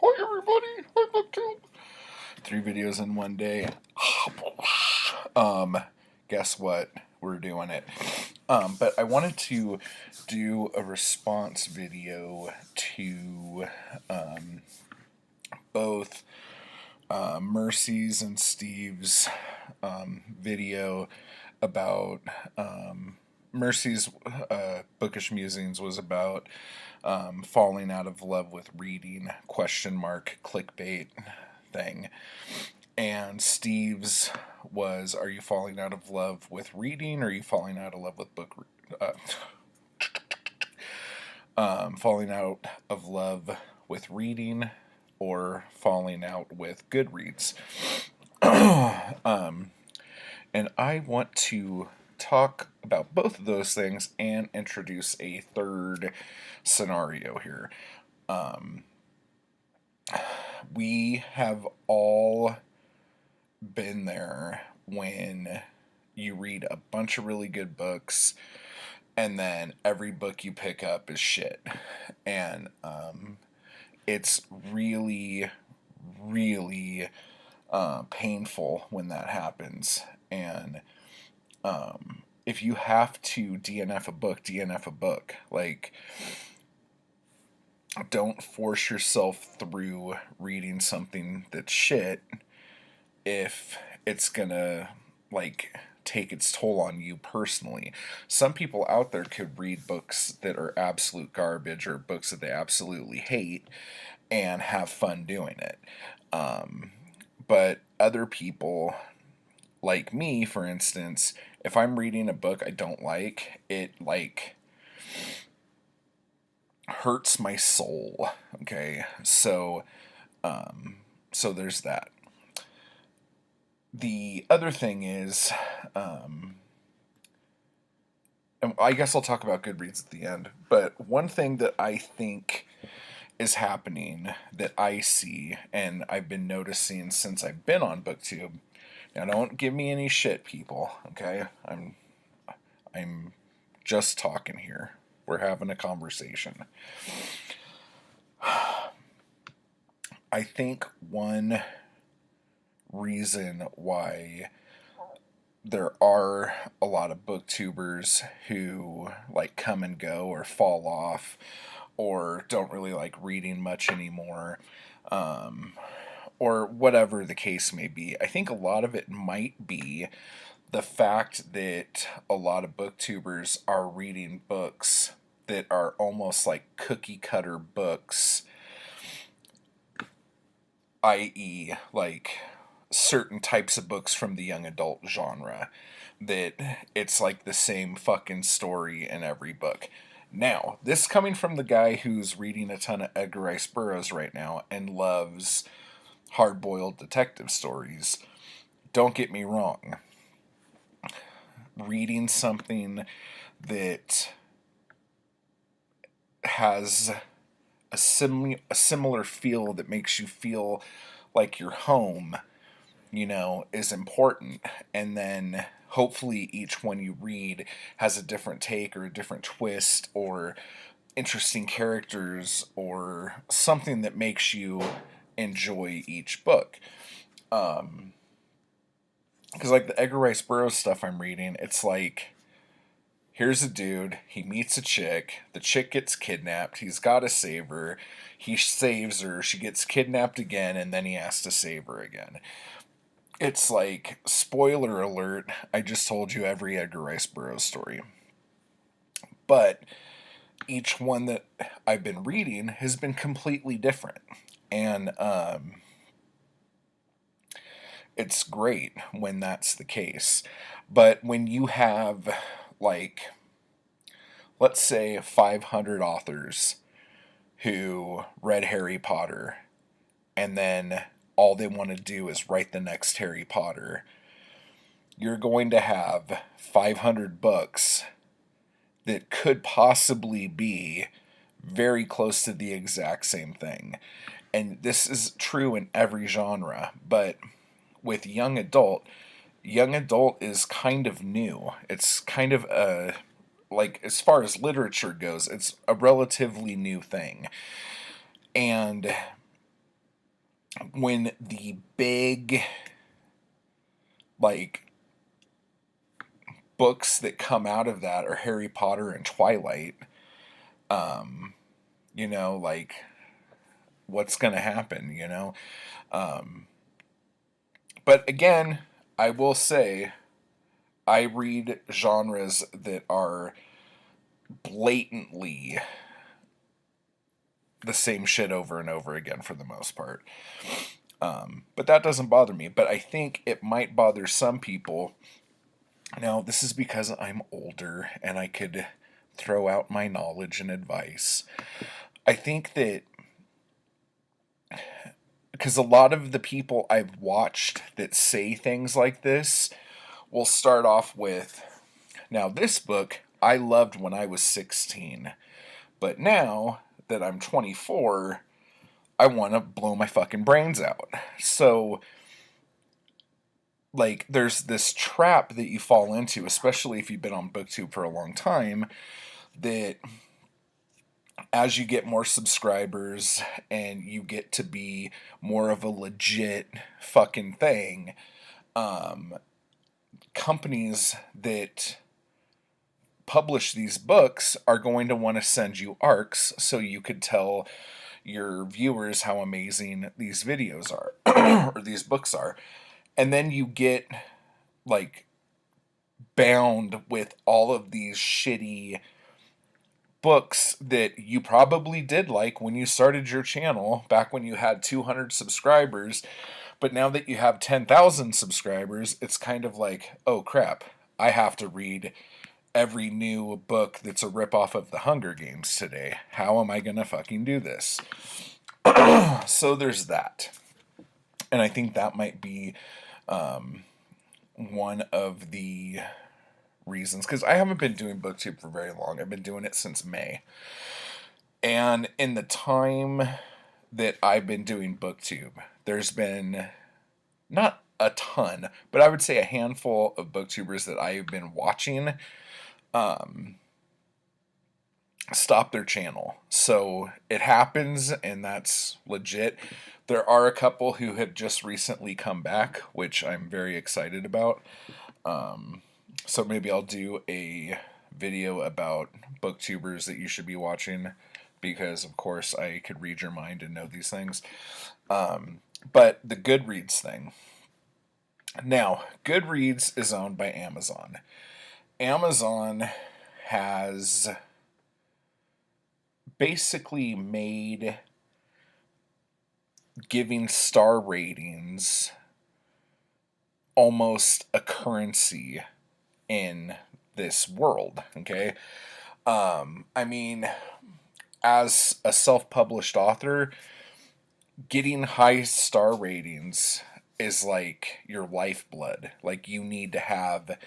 Hi everybody, I'm BookTube. 3 videos in one day. Guess what? We're doing it. But I wanted to do a response video to both Mercy's and Steve's video about Mercy's bookish musings was about falling out of love with reading, question mark, clickbait thing. And Steve's was, are you falling out of love with reading, or are you falling out of love with falling out of love with reading, or falling out with Goodreads? And I want to talk about both of those things and introduce a third scenario here. We have all been there when you read a bunch of really good books and then every book you pick up is shit. And it's really, really painful when that happens. And if you have to DNF a book, DNF a book. Like, don't force yourself through reading something that's shit if it's gonna, like, take its toll on you personally. Some people out there could read books that are absolute garbage or books that they absolutely hate and have fun doing it. But other people, like me, for instance, if I'm reading a book I don't like, it, like, hurts my soul. Okay, so there's that. The other thing is, I guess I'll talk about Goodreads at the end, but one thing that I think is happening that I see and I've been noticing since I've been on BookTube. Now, don't give me any shit, people. Okay, I'm just talking here. We're having a conversation. I think one reason why there are a lot of booktubers who, like, come and go or fall off or don't really like reading much anymore, or whatever the case may be, I think a lot of it might be the fact that a lot of booktubers are reading books that are almost like cookie cutter books, i.e., like certain types of books from the young adult genre, that it's like the same fucking story in every book. Now, this coming from the guy who's reading a ton of Edgar Rice Burroughs right now and loves hard-boiled detective stories. Don't get me wrong. Reading something that has a similar feel that makes you feel like you're home, is important. And then hopefully each one you read has a different take or a different twist or interesting characters or something that makes you enjoy each book. Because, like, the Edgar Rice Burroughs stuff I'm reading, it's like, here's a dude, he meets a chick, the chick gets kidnapped, he's got to save her, he saves her, she gets kidnapped again, and then he has to save her again. It's like, spoiler alert, I just told you every Edgar Rice Burroughs story. But each one that I've been reading has been completely different. And it's great when that's the case. But when you have, like, let's say 500 authors who read Harry Potter and then all they want to do is write the next Harry Potter, you're going to have 500 books that could possibly be very close to the exact same thing. And this is true in every genre, but with young adult is kind of new. It's kind of a, like, as far as literature goes, it's a relatively new thing. And when the big, like, books that come out of that are Harry Potter and Twilight, like, what's going to happen, But again, I will say, I read genres that are blatantly the same shit over and over again for the most part. But that doesn't bother me. But I think it might bother some people. Now, this is because I'm older and I could throw out my knowledge and advice. I think that because a lot of the people I've watched that say things like this will start off with, now, this book I loved when I was 16, but now that I'm 24, I want to blow my fucking brains out. So, like, there's this trap that you fall into, especially if you've been on BookTube for a long time, that as you get more subscribers and you get to be more of a legit fucking thing, companies that publish these books are going to want to send you arcs so you could tell your viewers how amazing these videos are or these books are. And then you get, like, bound with all of these shitty books that you probably did like when you started your channel back when you had 200 subscribers, but now that you have 10,000 subscribers, it's kind of like, oh crap, I have to read every new book that's a ripoff of the Hunger Games today. How am I gonna fucking do this? So there's that. And I think that might be one of the reasons, because I haven't been doing BookTube for very long. I've been doing it since May. And in the time that I've been doing BookTube, there's been not a ton, but I would say a handful of booktubers that I've been watching stop their channel. So it happens, and that's legit. There are a couple who have just recently come back, which I'm very excited about. So maybe I'll do a video about booktubers that you should be watching, because of course I could read your mind and know these things. But the Goodreads thing. Now, Goodreads is owned by Amazon. Amazon has basically made giving star ratings almost a currency in this world, okay? I mean, as a self-published author, getting high star ratings is like your lifeblood. Like, you need to have,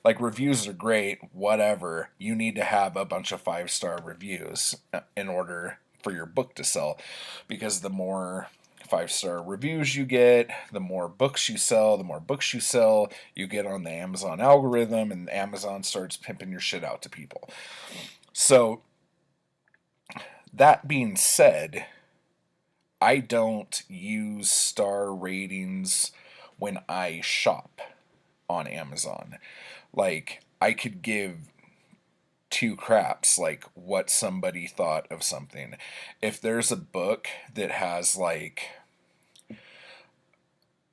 like, reviews are great, whatever. You need to have a bunch of 5-star reviews in order for your book to sell, because the more 5-star reviews you get, the more books you sell. The more books you sell, you get on the Amazon algorithm, and Amazon starts pimping your shit out to people. So, that being said, I don't use star ratings when I shop on Amazon. Like, I could give two craps, like, what somebody thought of something. If there's a book that has, like,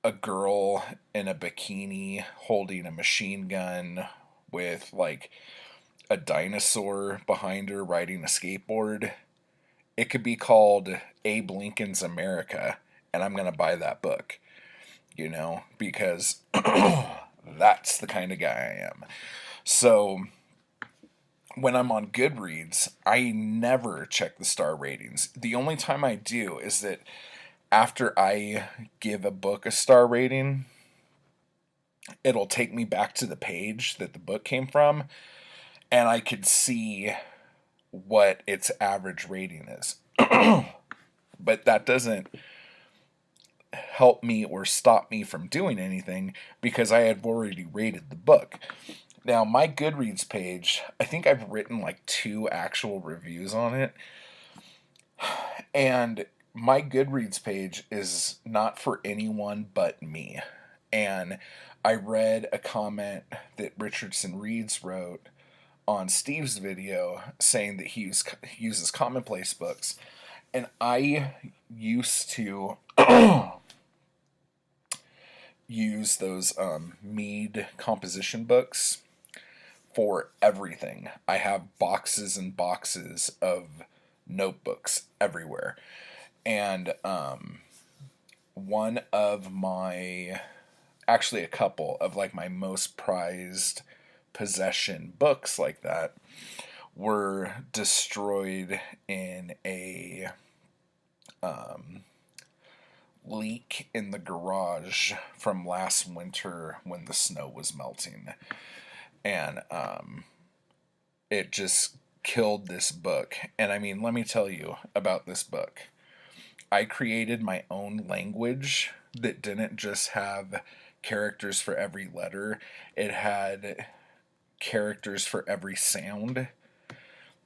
a girl in a bikini holding a machine gun with, like, a dinosaur behind her riding a skateboard, it could be called Abe Lincoln's America, and I'm going to buy that book, because that's the kind of guy I am. So when I'm on Goodreads, I never check the star ratings. The only time I do is that after I give a book a star rating, it'll take me back to the page that the book came from, and I could see what its average rating is. But that doesn't help me or stop me from doing anything, because I had already rated the book. Now, my Goodreads page, I think I've written like 2 actual reviews on it. And my Goodreads page is not for anyone but me. And I read a comment that Richardson Reeds wrote on Steve's video saying that he uses commonplace books. And I used to use those Mead composition books for everything. I have boxes and boxes of notebooks everywhere. And one of my, actually, a couple of like my most prized possession books like that were destroyed in a leak in the garage from last winter when the snow was melting. And it just killed this book. And I mean, let me tell you about this book. I created my own language that didn't just have characters for every letter, it had characters for every sound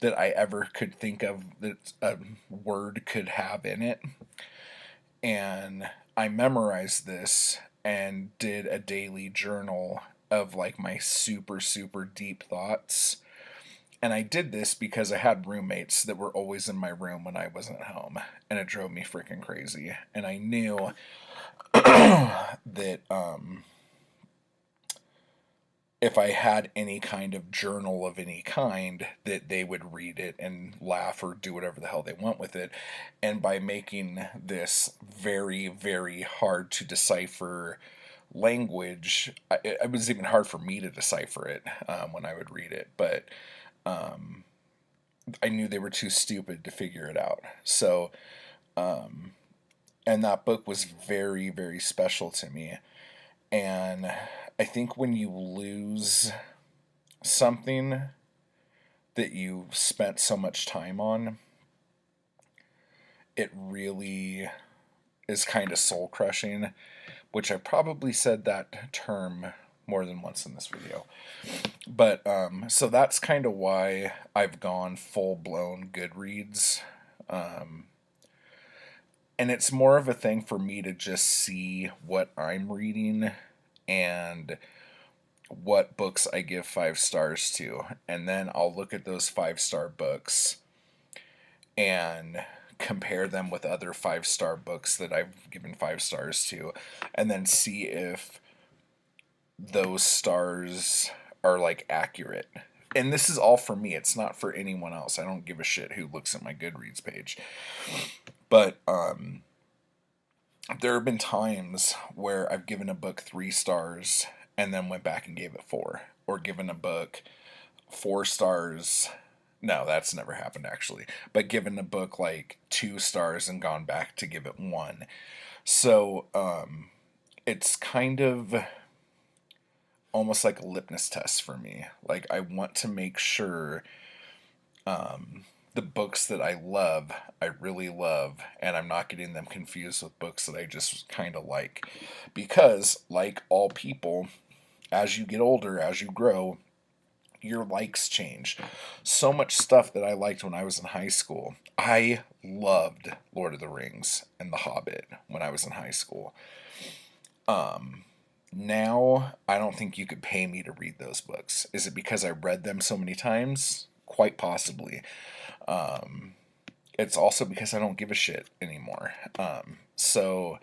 that I ever could think of that a word could have in it. And I memorized this and did a daily journal of like my super, super deep thoughts. And I did this because I had roommates that were always in my room when I wasn't home, and it drove me freaking crazy. And I knew that if I had any kind of journal of any kind, that they would read it and laugh or do whatever the hell they want with it. And by making this very, very hard to decipher language, it was even hard for me to decipher it when I would read it. But I knew they were too stupid to figure it out. So, and that book was very, very special to me. And I think when you lose something that you spent so much time on, it really is kind of soul crushing, which I probably said that term more than once in this video. But so that's kind of why I've gone full blown Goodreads. And it's more of a thing for me to just see what I'm reading and what books I give 5 stars to. And then I'll look at those 5-star books and compare them with other 5-star books that I've given 5 stars to, and then see if those stars are like accurate. And this is all for me. It's not for anyone else. I don't give a shit who looks at my Goodreads page. But there have been times where I've given a book 3 stars and then went back and gave it 4, or given a book 4 stars. No, that's never happened actually. But given a book like 2 stars and gone back to give it 1. So it's kind of almost like a litmus test for me. Like, I want to make sure the books that I love, I really love, and I'm not getting them confused with books that I just kind of like. Because, like all people, as you get older, as you grow, your likes change. So much stuff that I liked when I was in high school. I loved Lord of the Rings and The Hobbit when I was in high school. Now, I don't think you could pay me to read those books. Is it because I read them so many times? Quite possibly. It's also because I don't give a shit anymore. So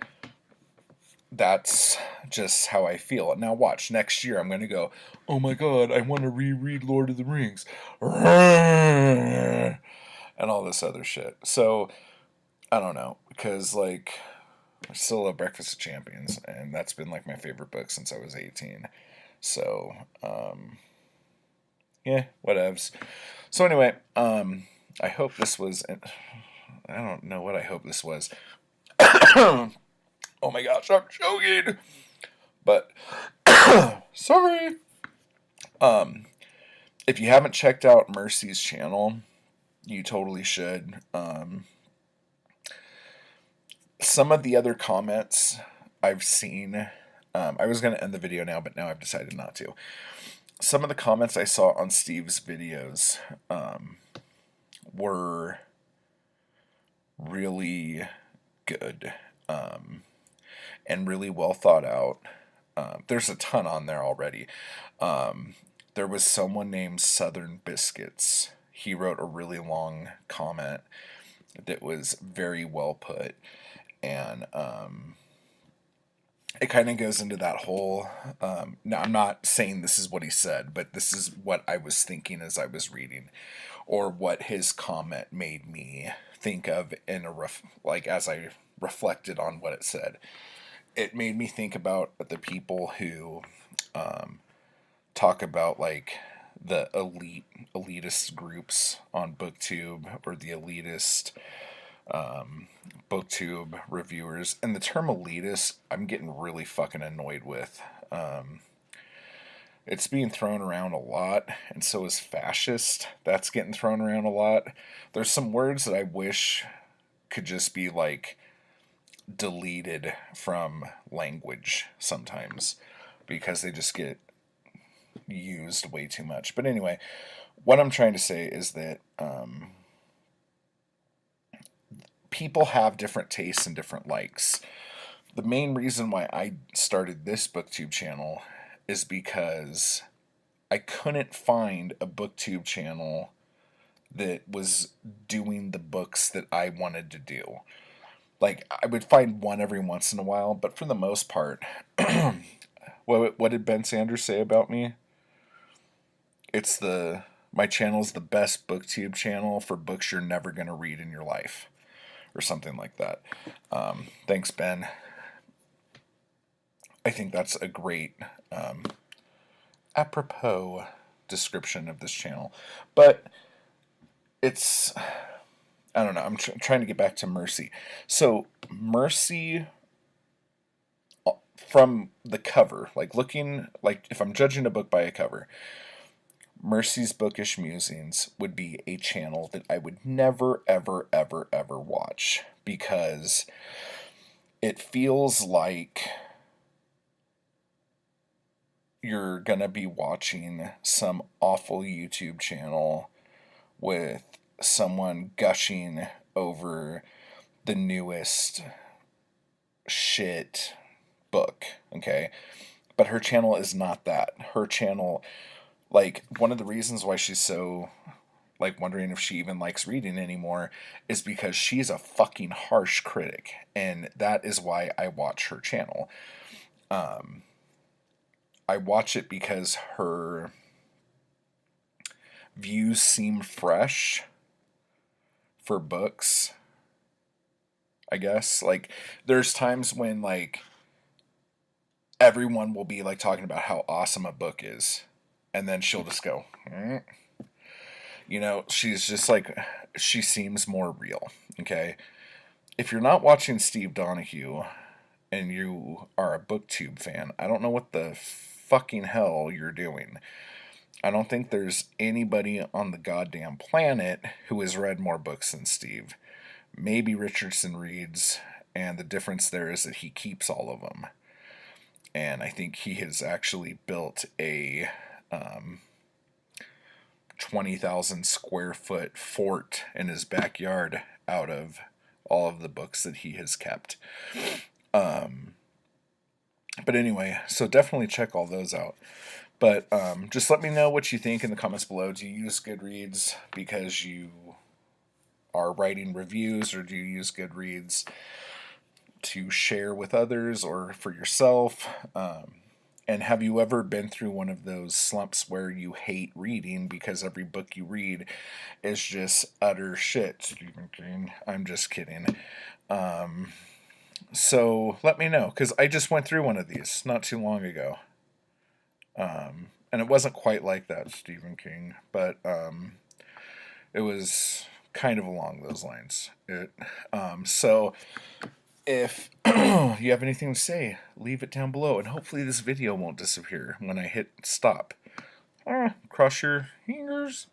that's just how I feel. Now watch, next year I'm going to go, oh my god, I want to reread Lord of the Rings. And all this other shit. So, I don't know. Because, like, I still love Breakfast of Champions. And that's been, like, my favorite book since I was 18. So, yeah, whatevs. So anyway, I hope this was... I don't know what I hope this was. Oh my gosh, I'm choking. But sorry. If you haven't checked out Mercy's channel, you totally should. Some of the other comments I've seen, I was going to end the video now, but now I've decided not to. Some of the comments I saw on Steve's videos were really good, and really well thought out. There's a ton on there already. There was someone named Southern Biscuits. He wrote a really long comment that was very well put, and it kind of goes into that whole. Now, I'm not saying this is what he said, but this is what I was thinking as I was reading, or what his comment made me think of in a like as I reflected on what it said. It made me think about the people who talk about like the elitist groups on BookTube, or the elitist BookTube reviewers. And the term elitist, I'm getting really fucking annoyed with. It's being thrown around a lot, and so is fascist. That's getting thrown around a lot. There's some words that I wish could just be like deleted from language sometimes, because they just get used way too much. But anyway, what I'm trying to say is that people have different tastes and different likes. The main reason why I started this BookTube channel is because I couldn't find a BookTube channel that was doing the books that I wanted to do. Like, I would find one every once in a while, but for the most part, what did Ben Sanders say about me? It's my channel's the best BookTube channel for books you're never gonna read in your life, or something like that. Thanks, Ben. I think that's a great apropos description of this channel. But it's, I don't know, I'm trying to get back to Mercy. So Mercy, from the cover, like looking, like if I'm judging a book by a cover, Mercy's Bookish Musings would be a channel that I would never, ever, ever, ever watch, because it feels like you're gonna be watching some awful YouTube channel with someone gushing over the newest shit book, okay? But her channel is not that. Her channel, like, one of the reasons why she's so, like, wondering if she even likes reading anymore is because she's a fucking harsh critic, and that is why I watch her channel. I watch it because her views seem fresh for books, I guess. Like, there's times when, like, everyone will be, like, talking about how awesome a book is, and then she'll just go, you know, she's just like, she seems more real, okay? If you're not watching Steve Donahue and you are a BookTube fan, I don't know what the fucking hell you're doing. I don't think there's anybody on the goddamn planet who has read more books than Steve. Maybe Richardson reads, and the difference there is that he keeps all of them. And I think he has actually built a 20,000 square foot fort in his backyard out of all of the books that he has kept. But anyway, so definitely check all those out. But just let me know what you think in the comments below. Do you use Goodreads because you are writing reviews, or do you use Goodreads to share with others or for yourself? And have you ever been through one of those slumps where you hate reading because every book you read is just utter shit? Stephen King. I'm just kidding. So let me know, because I just went through one of these not too long ago. And it wasn't quite like that, Stephen King, but it was kind of along those lines. So if you have anything to say, leave it down below, and hopefully this video won't disappear when I hit stop. Cross your fingers.